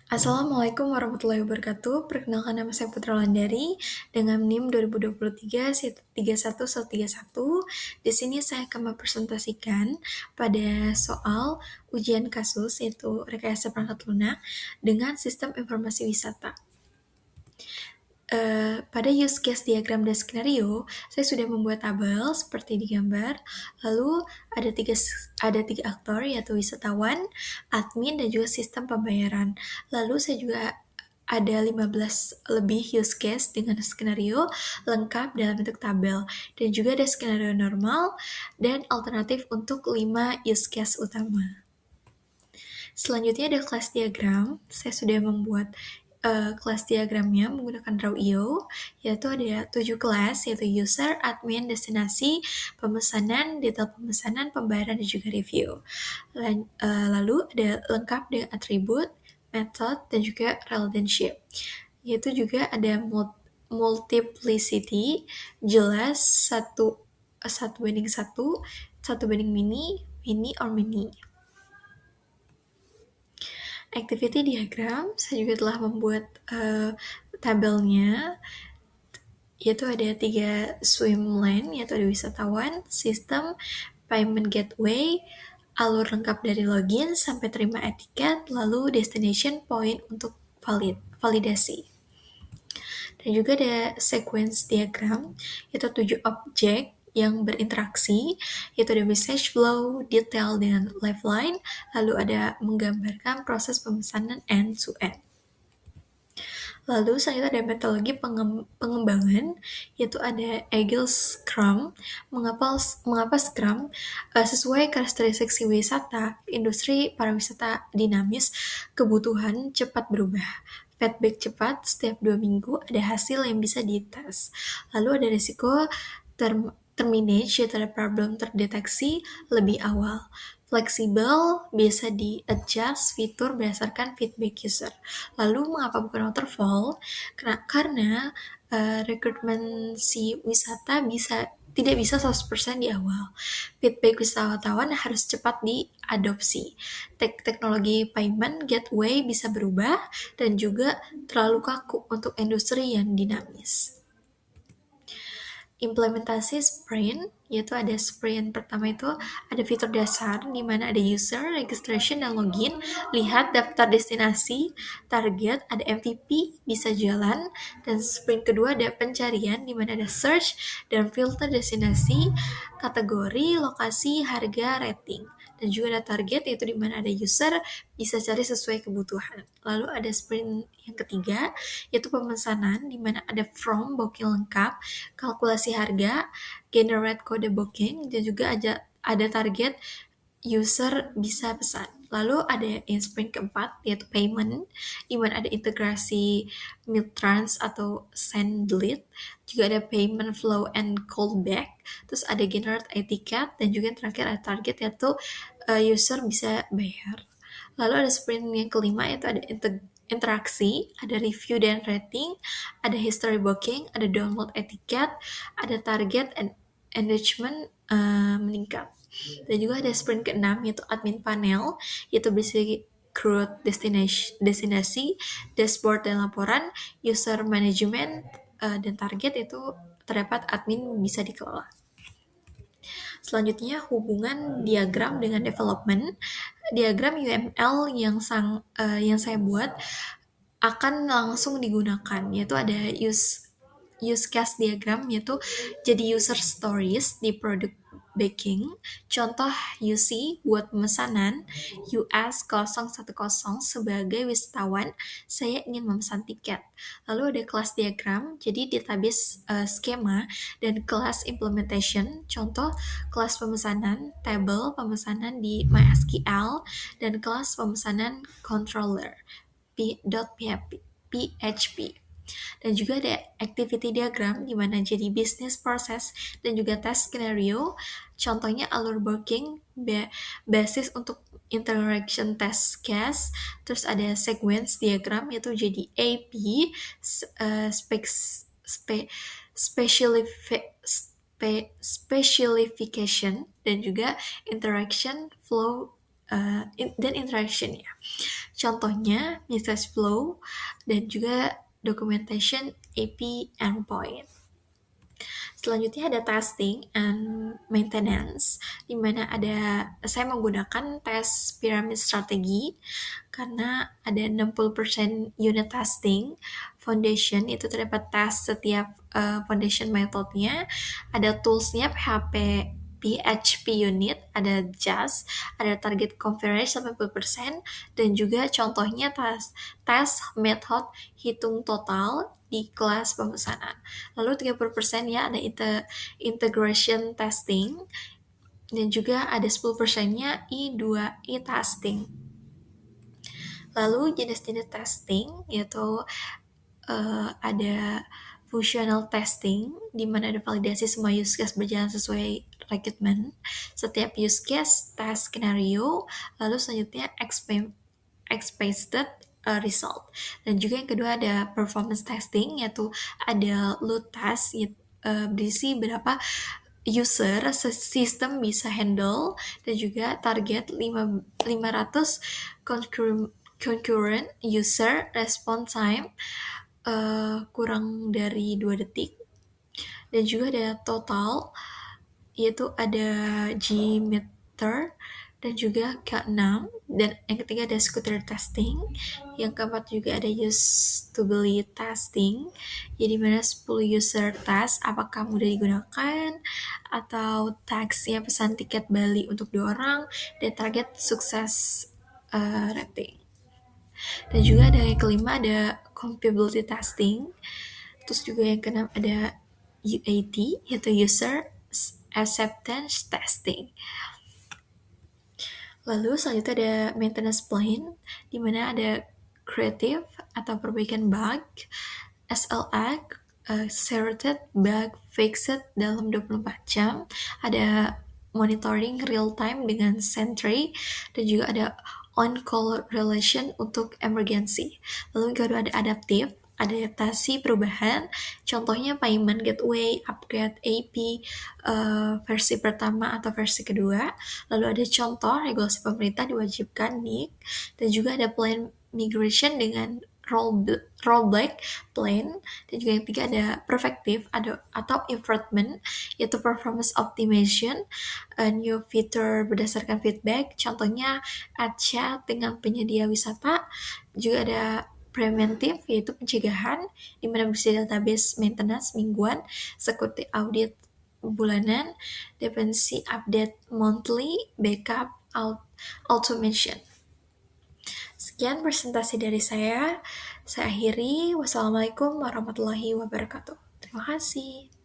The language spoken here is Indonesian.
Assalamualaikum warahmatullahi wabarakatuh. Perkenalkan nama saya Putra Landari dengan NIM 2023 31131. Di sini saya akan mempresentasikan pada soal ujian kasus yaitu rekayasa perangkat lunak dengan sistem informasi wisata. Pada use case diagram dan skenario, saya sudah membuat tabel seperti di gambar. Lalu ada tiga aktor yaitu wisatawan, admin, dan juga sistem pembayaran. Lalu saya juga ada 15 lebih use case dengan skenario lengkap dalam bentuk tabel. Dan juga ada skenario normal dan alternatif untuk 5 use case utama. Selanjutnya ada kelas diagram. Saya sudah membuat kelas diagramnya menggunakan Draw.io, yaitu ada 7 kelas, yaitu user, admin, destinasi, pemesanan, detail pemesanan, pembayaran, dan juga review. Lalu ada lengkap dengan atribut, method, dan juga relationship. Yaitu juga ada multiplicity, jelas, satu banding satu banding mini, or mini. Activity diagram, saya juga telah membuat tabelnya, yaitu ada 3 swim lane, yaitu ada wisatawan, sistem, payment gateway, alur lengkap dari login sampai terima etiket, lalu destination point untuk validasi. Dan juga ada sequence diagram, yaitu 7 objek yang berinteraksi, yaitu ada message flow, detail dengan lifeline, lalu ada menggambarkan proses pemesanan end-to-end. Lalu selanjutnya ada metodologi pengembangan, yaitu ada Agile Scrum. Mengapa Scrum? Sesuai karakteristik si wisata, industri pariwisata dinamis, kebutuhan cepat berubah. Feedback cepat, setiap 2 minggu ada hasil yang bisa dites. Lalu ada risiko terminate, yaitu ada problem terdeteksi lebih awal. Fleksibel, biasa di-adjust fitur berdasarkan feedback user. Lalu mengapa bukan waterfall? Karena rekrutmen si wisata tidak bisa 100% di awal. Feedback wisatawan harus cepat diadopsi. Teknologi payment gateway bisa berubah dan juga terlalu kaku untuk industri yang dinamis. Implementasi sprint, yaitu ada sprint pertama itu ada fitur dasar di mana ada user, registration, dan login, lihat daftar destinasi, target, ada MVP, bisa jalan, dan sprint kedua ada pencarian di mana ada search dan filter destinasi, kategori, lokasi, harga, rating. Dan juga ada target, yaitu di mana ada user bisa cari sesuai kebutuhan. Lalu ada sprint yang ketiga, yaitu pemesanan, di mana ada form booking lengkap, kalkulasi harga, generate kode booking, dan juga ada target user bisa pesan. Lalu ada yang sprint keempat, yaitu payment, di mana ada integrasi Miltrans atau send delete, juga ada payment flow and callback, terus ada generate etiket, dan juga yang terakhir ada target, yaitu user bisa bayar. Lalu ada sprint yang kelima, yaitu ada interaksi, ada review dan rating, ada history booking, ada download etiket, ada target and engagement meningkat. Dan juga ada sprint ke-6, yaitu admin panel, yaitu bisa create destinasi, dashboard dan laporan, user management, dan target itu terdapat admin bisa dikelola. Selanjutnya hubungan diagram dengan development. Diagram UML yang saya buat akan langsung digunakan, yaitu ada use case diagram, yaitu jadi user stories di product baking. Contoh UC buat pemesanan US010 sebagai wisatawan, saya ingin memesan tiket. Lalu ada kelas diagram, jadi database skema, dan kelas implementation. Contoh kelas pemesanan, table pemesanan di MySQL, dan kelas pemesanan controller .php. Dan juga ada activity diagram di mana jadi business process dan juga test scenario. Contohnya alur working basis untuk interaction test case. Terus ada sequence diagram, yaitu jadi AP, specification, dan juga interaction flow dan interaction ya. contohnya message flow, dan juga documentation AP endpoint. Selanjutnya ada testing and maintenance, di mana saya menggunakan tes pyramid strategi karena ada 60% unit testing. Foundation itu terdapat tes setiap foundation methodnya, ada toolsnya PHP unit, ada JAS, ada target coverage 80%, dan juga contohnya tes method hitung total di kelas pemesanan. Lalu 30% ya ada integration testing, dan juga ada 10%-nya I2I testing. Lalu jenis-jenis testing yaitu ada functional testing, di mana ada validasi semua use case berjalan sesuai requirement. Setiap use case, test skenario, lalu selanjutnya expected result. Dan juga yang kedua ada performance testing, yaitu ada load test, berisi berapa user sistem bisa handle, dan juga target 500 concurrent user response time kurang dari 2 detik. Dan juga ada total, yaitu ada G-meter, dan juga K6, dan yang ketiga ada scooter testing, yang keempat juga ada usability testing, jadi mana 10 user test apakah mudah digunakan, atau tagsnya pesan tiket Bali untuk 2 orang, dan target sukses rating. Dan juga ada yang kelima ada compatibility testing, terus juga yang keenam ada UAT, yaitu user acceptance testing. Lalu selanjutnya ada maintenance plan, di mana ada creative atau perbaikan bug, SLA, certified bug fixed dalam 24 jam, ada monitoring real time dengan Sentry, dan juga ada on-call relation untuk emergency. Lalu yang kedua ada adaptive, adaptasi perubahan, contohnya payment gateway, upgrade AP, versi pertama atau versi kedua. Lalu ada contoh regulasi pemerintah diwajibkan NIC, dan juga ada plan migration dengan rollback plan, dan juga yang ketiga ada perfective atau improvement, yaitu performance optimization, new feature berdasarkan feedback, contohnya add chat dengan penyedia wisata. Juga ada preventif, yaitu pencegahan, di mana bisa database maintenance mingguan, security audit bulanan, dependency update monthly, backup automation. Sekian presentasi dari saya akhiri. Wassalamualaikum warahmatullahi wabarakatuh. Terima kasih.